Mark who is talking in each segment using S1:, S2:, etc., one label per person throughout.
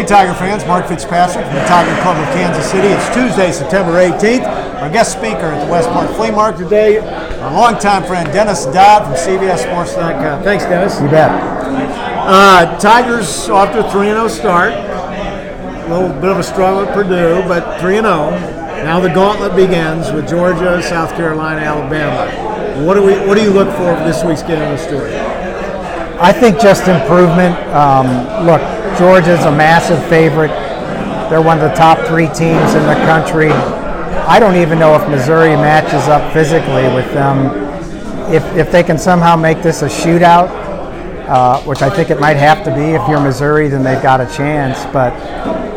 S1: Hey Tiger fans, Mark Fitzpatrick from the Tiger Club of Kansas City. It's Tuesday, September 18th. Our guest speaker at the Westport Flea Market today, our longtime friend Dennis Dodd from CBS Sports. Thanks, Dennis.
S2: You bet.
S1: Tigers off to a 3-0 start. A little bit of a struggle at Purdue, but 3-0. Now the gauntlet begins with Georgia, South Carolina, Alabama. What do you look for this week's game in the story?
S2: I think just improvement. Look, Georgia's a massive favorite. They're one of the top 3 teams in the country. I don't even know if Missouri matches up physically with them. If they can somehow make this a shootout, which I think it might have to be if you're Missouri, then they've got a chance. But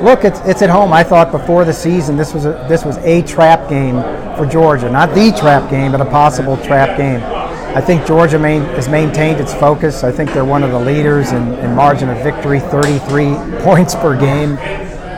S2: look, it's at home. I thought before the season this was a trap game for Georgia. Not the trap game, but a possible trap game. I think Georgia has maintained its focus. I think they're one of the leaders in margin of victory, 33 points per game.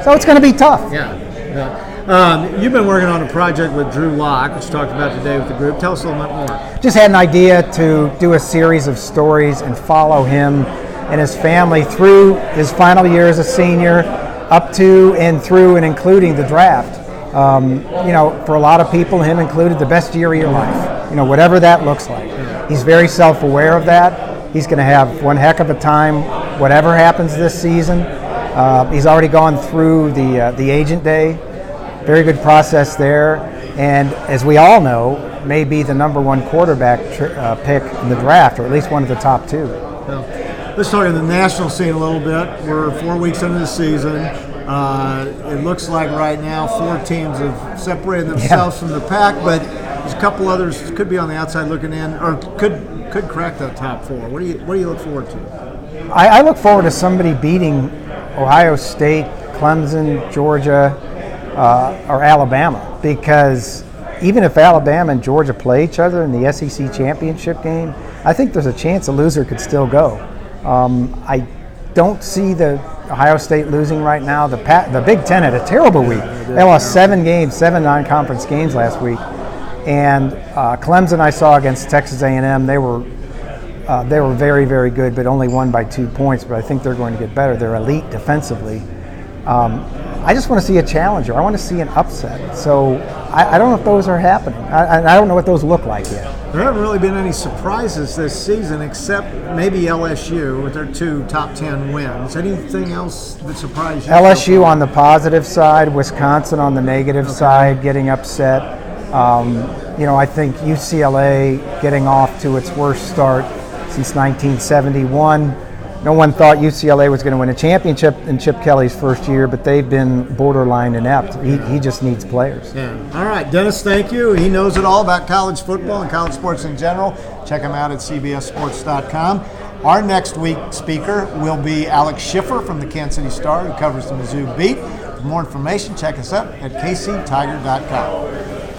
S2: So it's going to be tough.
S1: Yeah. You've been working on a project with Drew Locke, which you talked about today with the group. Tell us a little bit more.
S2: Just had an idea to do a series of stories and follow him and his family through his final year as a senior, up to and through and including the draft. For a lot of people, him included, the best year of your life. Whatever that looks like. He's very self-aware of that. He's going to have one heck of a time, whatever happens this season. He's already gone through the agent day. Very good process there. And as we all know, may be the number 1 quarterback pick in the draft, or at least one of the top 2.
S1: Well, let's talk on the national scene a little bit. We're 4 weeks into the season. It looks like right now 4 teams have separated themselves from the pack, but there's a couple others could be on the outside looking in, or could crack that top 4. What do you look forward to?
S2: I look forward to somebody beating Ohio State, Clemson, Georgia, or Alabama, because even if Alabama and Georgia play each other in the SEC championship game, I think there's a chance a loser could still go. I don't see the Ohio State losing right now. The Big Ten had a terrible week. They lost 7 non-conference games last week. And Clemson, I saw against Texas A&M, they were very, very good, but only won by 2 points. But I think they're going to get better. They're elite defensively. I just want to see a challenger. I want to see an upset. So I don't know if those are happening. I don't know what those look like yet.
S1: There haven't really been any surprises this season, except maybe LSU with their 2 top 10 wins. Anything else that surprised you?
S2: LSU on the positive side, Wisconsin on the negative side, getting upset. I think UCLA getting off to its worst start since 1971. No one thought UCLA was going to win a championship in Chip Kelly's first year, but they've been borderline inept. He just needs players.
S1: Yeah. All right, Dennis, thank you. He knows it all about college football and college sports in general. Check him out at CBSSports.com. Our next week speaker will be Alex Schiffer from the Kansas City Star, who covers the Mizzou beat. For more information, check us out at kctiger.com.